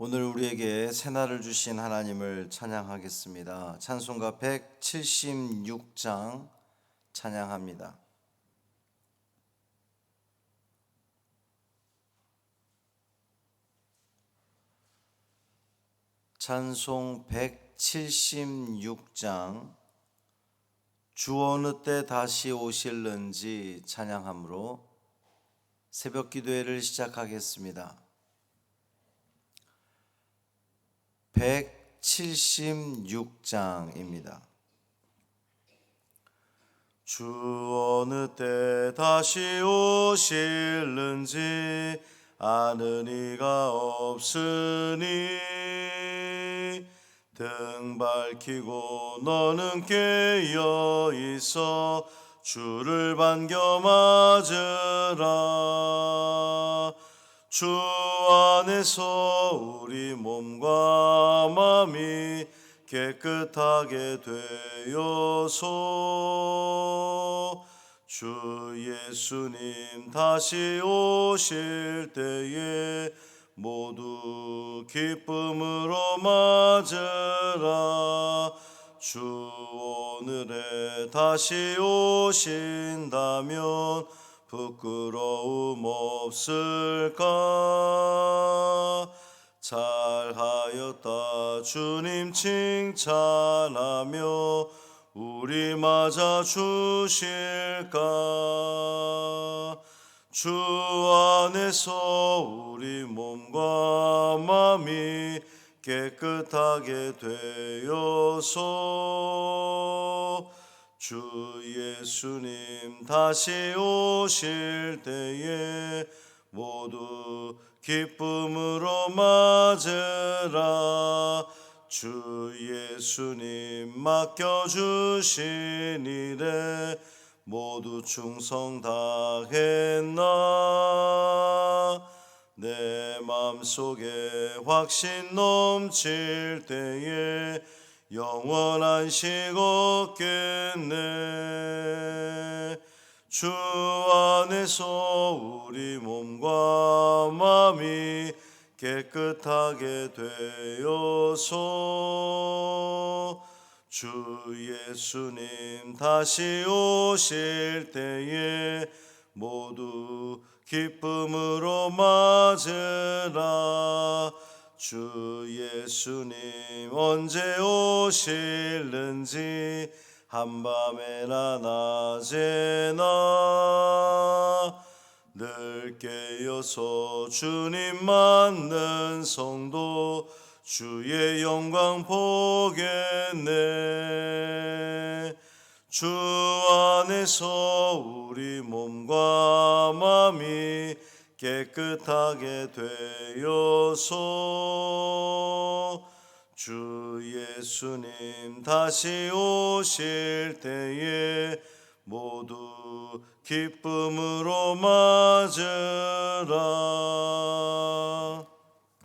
오늘 우리에게 새날을 주신 하나님을 찬양하겠습니다. 찬송가 176장 찬양합니다. 찬송 176장 주 어느 때 다시 오실는지 찬양함으로 새벽 기도회를 시작하겠습니다. 176장입니다. 주 어느 때 다시 오실는지 아는 이가 없으니 등 밝히고 너는 깨어 있어 주를 반겨 맞으라. 주 안에서 우리 몸과 마음이 깨끗하게 되어서 주 예수님 다시 오실 때에 모두 기쁨으로 맞으라. 주 오늘에 다시 오신다면 부끄러움 없을까? 잘하였다 주님 칭찬하며 우리 맞아 주실까? 주 안에서 우리 몸과 마음이 깨끗하게 되어서 주 예수님 다시 오실 때에 모두 기쁨으로 맞으라. 주 예수님 맡겨주신 일에 모두 충성 다했나. 내 맘속에 확신 넘칠 때에 영원한 식 얻겠네. 주 안에서 우리 몸과 마음이 깨끗하게 되어서 주 예수님 다시 오실 때에 모두 기쁨으로 맞으라. 주 예수님 언제 오실는지 한밤에나 낮에나 늘 깨어서 주님 맞는 성도 주의 영광 보겠네. 주 안에서 우리 몸과 마음이 깨끗하게 되어서 주 예수님 다시 오실 때에 모두 기쁨으로 맞으라.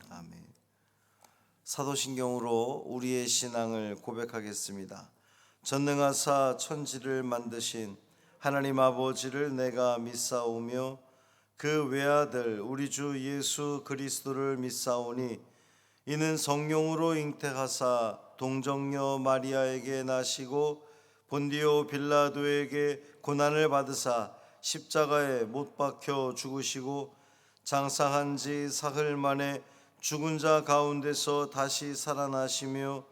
아멘. 사도신경으로 우리의 신앙을 고백하겠습니다. 전능하사 천지를 만드신 하나님 아버지를 내가 믿사오며 그 외아들 우리 주 예수 그리스도를 믿사오니 이는 성령으로 잉태하사 동정녀 마리아에게 나시고 본디오 빌라도에게 고난을 받으사 십자가에 못 박혀 죽으시고 장사한 지 사흘 만에 죽은 자 가운데서 다시 살아나시며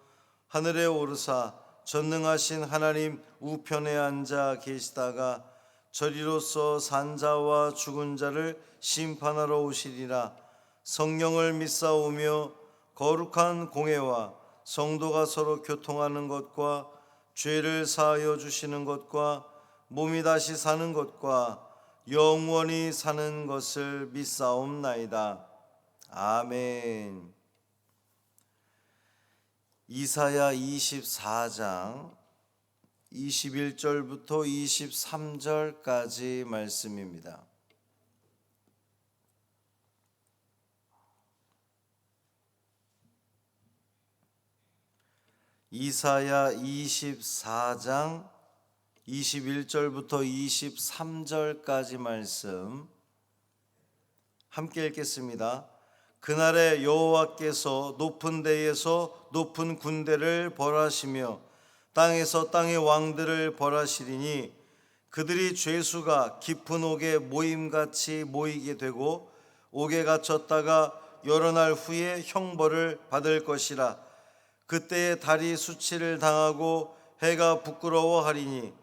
하늘에 오르사 전능하신 하나님 우편에 앉아 계시다가 저리로서 산 자와 죽은 자를 심판하러 오시리라. 성령을 믿사오며 거룩한 공회와 성도가 서로 교통하는 것과 죄를 사하여 주시는 것과 몸이 다시 사는 것과 영원히 사는 것을 믿사옵나이다. 아멘. 이사야 24장 21절부터 23절까지 말씀입니다. 이사야 24장 21절부터 23절까지 말씀 함께 읽겠습니다. 그날에 여호와께서 높은 데에서 높은 군대를 벌하시며 땅에서 땅의 왕들을 벌하시리니 그들이 죄수가 깊은 옥에 모임같이 모이게 되고 옥에 갇혔다가 여러 날 후에 형벌을 받을 것이라. 그때에 달이 수치를 당하고 해가 부끄러워하리니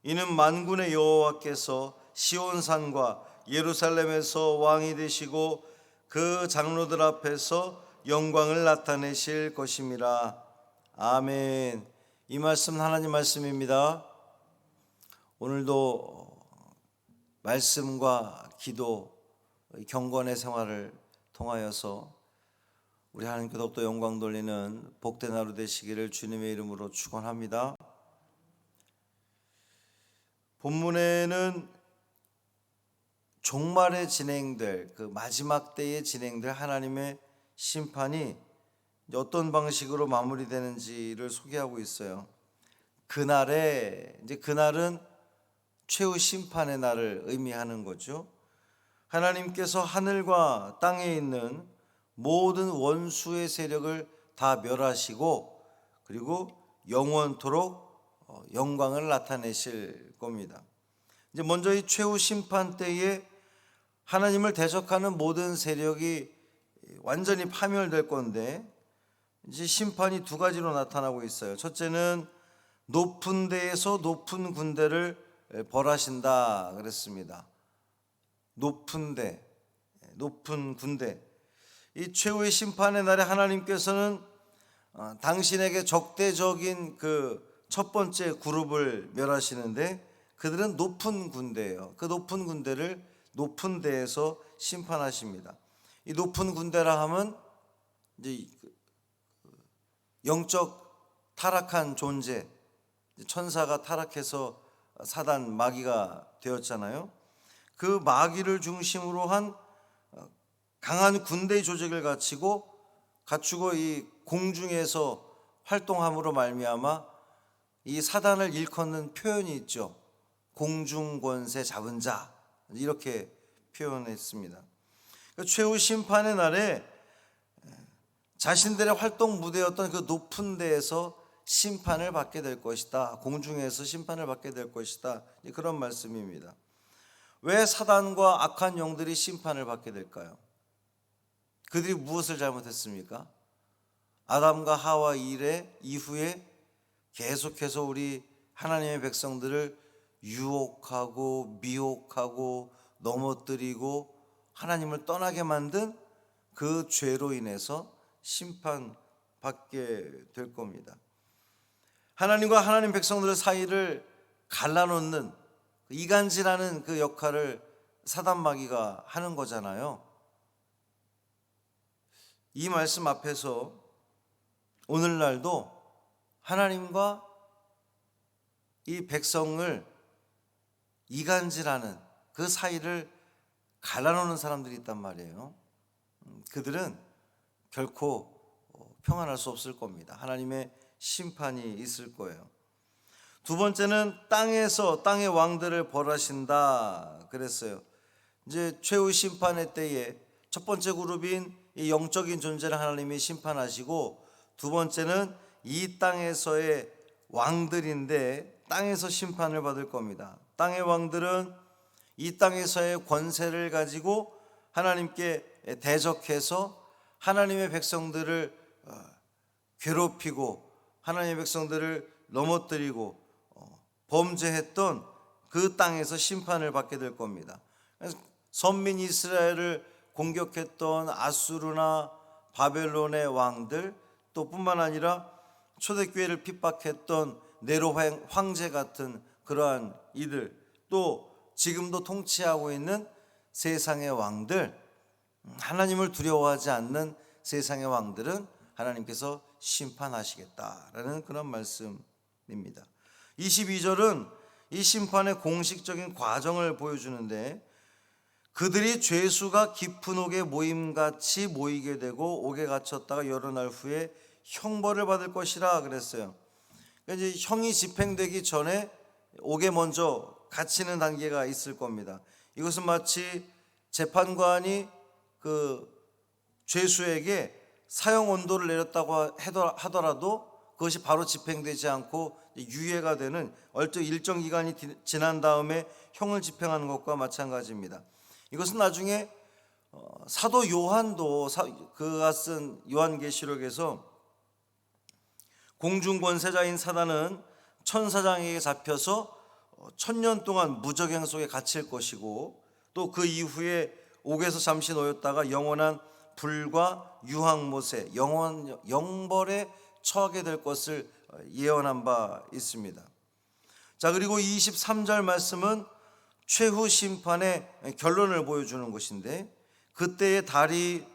이는 만군의 여호와께서 시온산과 예루살렘에서 왕이 되시고 그 장로들 앞에서 영광을 나타내실 것임이라. 아멘. 이 말씀 하나님 말씀입니다. 오늘도 말씀과 기도, 경건의 생활을 통하여서 우리 하나님께 더욱더 영광 돌리는 복된 하루 되시기를 주님의 이름으로 축원합니다. 본문에는 종말에 진행될, 그 마지막 때에 진행될 하나님의 심판이 어떤 방식으로 마무리되는지를 소개하고 있어요. 그날은 최후 심판의 날을 의미하는 거죠. 하나님께서 하늘과 땅에 있는 모든 원수의 세력을 다 멸하시고 그리고 영원토록 영광을 나타내실 겁니다. 이제 먼저 이 최후 심판 때에 하나님을 대적하는 모든 세력이 완전히 파멸될 건데, 이제 심판이 두 가지로 나타나고 있어요. 첫째는 높은 데에서 높은 군대를 벌하신다 그랬습니다. 높은 데, 높은 군대. 이 최후의 심판의 날에 하나님께서는 당신에게 적대적인 그 첫 번째 그룹을 멸하시는데, 그들은 높은 군대예요. 그 높은 군대를 높은 데에서 심판하십니다. 이 높은 군대라 하면 이제 영적 타락한 존재, 천사가 타락해서 사단 마귀가 되었잖아요. 그 마귀를 중심으로 한 강한 군대 조직을 갖추고 이 공중에서 활동함으로 말미암아 이 사단을 일컫는 표현이 있죠. 공중권세 잡은 자, 이렇게 표현했습니다. 최후 심판의 날에 자신들의 활동 무대였던 그 높은 데에서 심판을 받게 될 것이다. 공중에서 심판을 받게 될 것이다. 그런 말씀입니다. 왜 사단과 악한 영들이 심판을 받게 될까요? 그들이 무엇을 잘못했습니까? 아담과 하와 이후에 계속해서 우리 하나님의 백성들을 유혹하고 미혹하고 넘어뜨리고 하나님을 떠나게 만든 그 죄로 인해서 심판받게 될 겁니다. 하나님과 하나님 백성들 사이를 갈라놓는 이간질하는 그 역할을 사단 마귀가 하는 거잖아요. 이 말씀 앞에서 오늘날도 하나님과 이 백성을 이간질하는 그 사이를 갈라놓는 사람들이 있단 말이에요. 그들은 결코 평안할 수 없을 겁니다. 하나님의 심판이 있을 거예요. 두 번째는 땅의 왕들을 벌하신다 그랬어요. 이제 최후 심판의 때에 첫 번째 그룹인 이 영적인 존재를 하나님이 심판하시고, 두 번째는 이 땅에서의 왕들인데 땅에서 심판을 받을 겁니다. 땅의 왕들은 이 땅에서의 권세를 가지고 하나님께 대적해서 하나님의 백성들을 괴롭히고 하나님의 백성들을 넘어뜨리고 범죄했던 그 땅에서 심판을 받게 될 겁니다. 선민 이스라엘을 공격했던 아수르나 바벨론의 왕들, 또 뿐만 아니라 초대교회를 핍박했던 네로 황제 같은 그러한 이들, 또 지금도 통치하고 있는 세상의 왕들, 하나님을 두려워하지 않는 세상의 왕들은 하나님께서 심판하시겠다라는 그런 말씀입니다. 22절은 이 심판의 공식적인 과정을 보여주는데, 그들이 죄수가 깊은 옥에 모임같이 모이게 되고 옥에 갇혔다가 여러 날 후에 형벌을 받을 것이라 그랬어요. 그러니까 이제 형이 집행되기 전에 옥에 먼저 갇히는 단계가 있을 겁니다. 이것은 마치 재판관이 그 죄수에게 사형 온도를 내렸다고 하더라도 그것이 바로 집행되지 않고 유예가 되는 일정 기간이 지난 다음에 형을 집행하는 것과 마찬가지입니다. 이것은 나중에 사도 요한도 그가 쓴 요한계시록에서 공중권세자인 사단은 천사장에게 잡혀서 1000년 동안 무적행 속에 갇힐 것이고, 또 그 이후에 옥에서 잠시 놓였다가 영원한 불과 유황못에 영벌에 처하게 될 것을 예언한 바 있습니다. 자, 그리고 23절 말씀은 최후 심판의 결론을 보여주는 것인데, 그때의 달이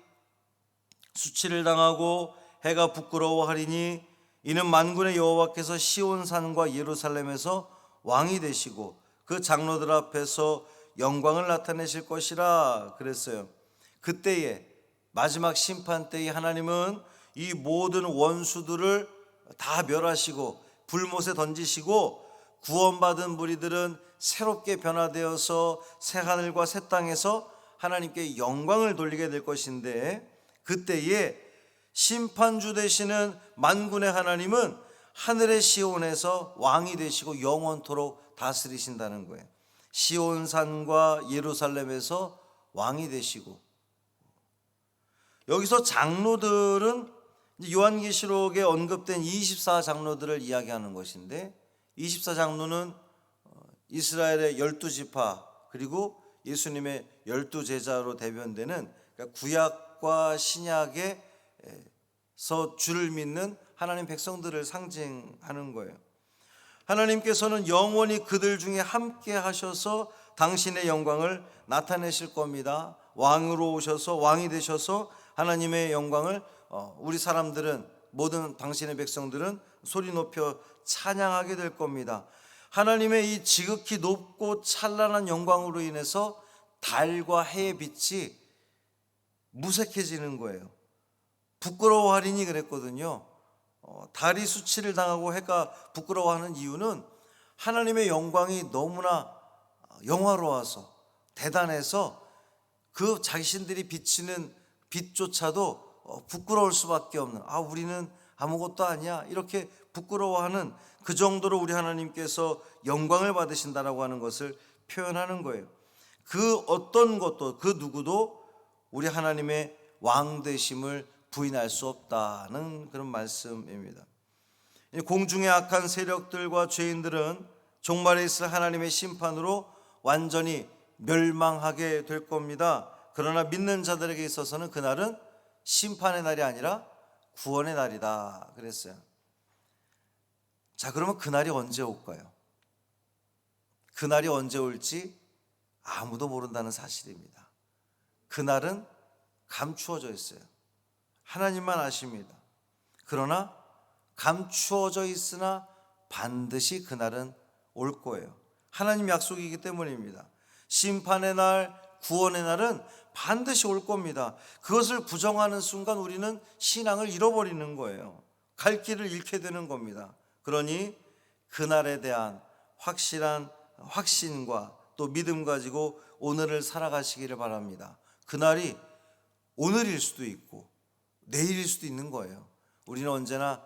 수치를 당하고 해가 부끄러워하리니 이는 만군의 여호와께서 시온산과 예루살렘에서 왕이 되시고 그 장로들 앞에서 영광을 나타내실 것이라 그랬어요. 그때에 마지막 심판 때에 하나님은 이 모든 원수들을 다 멸하시고 불못에 던지시고 구원받은 무리들은 새롭게 변화되어서 새 하늘과 새 땅에서 하나님께 영광을 돌리게 될 것인데, 그때에 심판주 되시는 만군의 하나님은 하늘의 시온에서 왕이 되시고 영원토록 다스리신다는 거예요. 시온산과 예루살렘에서 왕이 되시고, 여기서 장로들은 요한계시록에 언급된 24장로들을 이야기하는 것인데, 24장로는 이스라엘의 12지파 그리고 예수님의 12제자로 대변되는, 그러니까 구약과 신약에서 주를 믿는 하나님 백성들을 상징하는 거예요. 하나님께서는 영원히 그들 중에 함께 하셔서 당신의 영광을 나타내실 겁니다. 왕으로 오셔서 왕이 되셔서 하나님의 영광을 우리 사람들은, 모든 당신의 백성들은 소리 높여 찬양하게 될 겁니다. 하나님의 이 지극히 높고 찬란한 영광으로 인해서 달과 해의 빛이 무색해지는 거예요. 부끄러워하리니 그랬거든요. 달이 수치를 당하고 해가 부끄러워하는 이유는 하나님의 영광이 너무나 영화로워서 대단해서 그 자신들이 비치는 빛조차도 부끄러울 수밖에 없는, 우리는 아무것도 아니야, 이렇게 부끄러워하는 그 정도로 우리 하나님께서 영광을 받으신다라고 하는 것을 표현하는 거예요. 그 어떤 것도 그 누구도 우리 하나님의 왕 되심을 부인할 수 없다는 그런 말씀입니다. 공중의 악한 세력들과 죄인들은 종말에 있을 하나님의 심판으로 완전히 멸망하게 될 겁니다. 그러나 믿는 자들에게 있어서는 그날은 심판의 날이 아니라 구원의 날이다 그랬어요. 자, 그러면 그날이 언제 올까요? 그날이 언제 올지 아무도 모른다는 사실입니다. 그날은 감추어져 있어요. 하나님만 아십니다. 그러나 감추어져 있으나 반드시 그날은 올 거예요. 하나님 약속이기 때문입니다. 심판의 날, 구원의 날은 반드시 올 겁니다. 그것을 부정하는 순간 우리는 신앙을 잃어버리는 거예요. 갈 길을 잃게 되는 겁니다. 그러니 그날에 대한 확실한 확신과 또 믿음 가지고 오늘을 살아가시기를 바랍니다. 그날이 오늘일 수도 있고 내일일 수도 있는 거예요. 우리는 언제나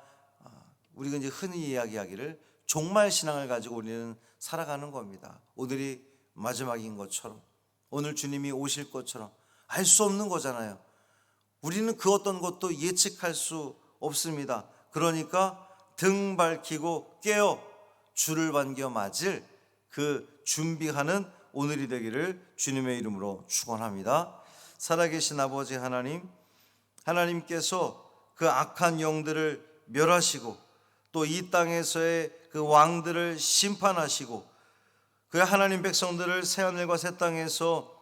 우리가 이제 흔히 이야기하기를 종말 신앙을 가지고 우리는 살아가는 겁니다. 오늘이 마지막인 것처럼, 오늘 주님이 오실 것처럼 알 수 없는 거잖아요. 우리는 그 어떤 것도 예측할 수 없습니다. 그러니까 등 밝히고 깨어 주를 반겨 맞을 그 준비하는 오늘이 되기를 주님의 이름으로 축원합니다. 살아계신 아버지 하나님, 하나님께서 그 악한 영들을 멸하시고 또 이 땅에서의 그 왕들을 심판하시고 그 하나님 백성들을 새하늘과 새 땅에서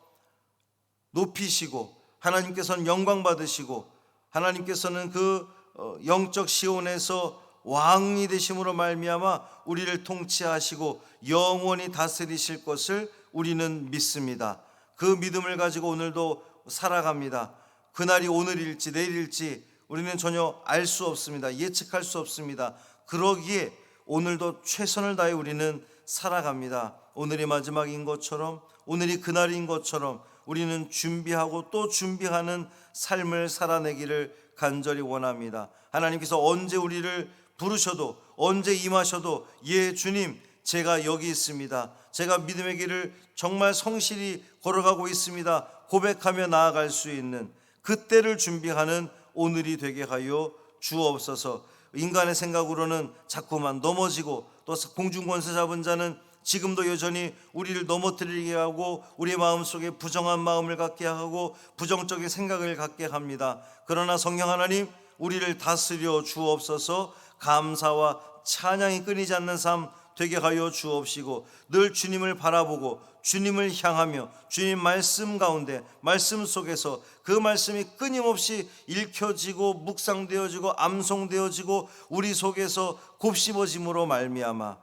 높이시고, 하나님께서는 영광 받으시고, 하나님께서는 그 영적 시온에서 왕이 되심으로 말미암아 우리를 통치하시고 영원히 다스리실 것을 우리는 믿습니다. 그 믿음을 가지고 오늘도 살아갑니다. 그날이 오늘일지 내일일지 우리는 전혀 알 수 없습니다. 예측할 수 없습니다. 그러기에 오늘도 최선을 다해 우리는 살아갑니다. 오늘이 마지막인 것처럼, 오늘이 그날인 것처럼 우리는 준비하고 또 준비하는 삶을 살아내기를 간절히 원합니다. 하나님께서 언제 우리를 부르셔도 언제 임하셔도 예 주님 제가 여기 있습니다. 제가 믿음의 길을 정말 성실히 걸어가고 있습니다. 고백하며 나아갈 수 있는 그때를 준비하는 오늘이 되게 하여 주옵소서. 인간의 생각으로는 자꾸만 넘어지고 또 공중권세 잡은 자는 지금도 여전히 우리를 넘어뜨리게 하고 우리 마음속에 부정한 마음을 갖게 하고 부정적인 생각을 갖게 합니다. 그러나 성령 하나님 우리를 다스려 주옵소서. 감사와 찬양이 끊이지 않는 삶 되게 하여 주옵시고 늘 주님을 바라보고 주님을 향하며 주님 말씀 가운데 말씀 속에서 그 말씀이 끊임없이 읽혀지고 묵상되어지고 암송되어지고 우리 속에서 곱씹어짐으로 말미암아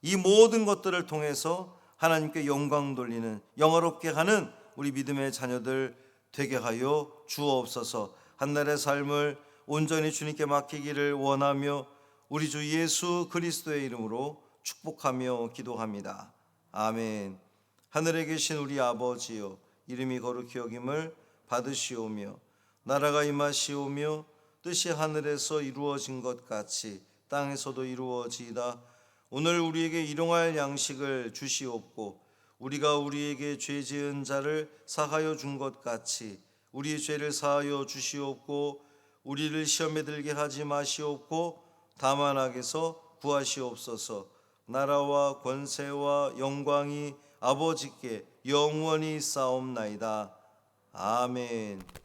이 모든 것들을 통해서 하나님께 영광 돌리는 영화롭게 하는 우리 믿음의 자녀들 되게 하여 주옵소서. 한날의 삶을 온전히 주님께 맡기기를 원하며 우리 주 예수 그리스도의 이름으로 축복하며 기도합니다. 아멘. 하늘에 계신 우리 아버지여 이름이 거룩히 여김을 받으시오며 나라가 임하시오며 뜻이 하늘에서 이루어진 것 같이 땅에서도 이루어지이다. 오늘 우리에게 일용할 양식을 주시옵고 우리가 우리에게 죄 지은 자를 사하여 준 것 같이 우리의 죄를 사하여 주시옵고 우리를 시험에 들게 하지 마시옵고 다만 악에서 구하시옵소서. 나라와 권세와 영광이 아버지께 영원히 싸움나이다. 아멘.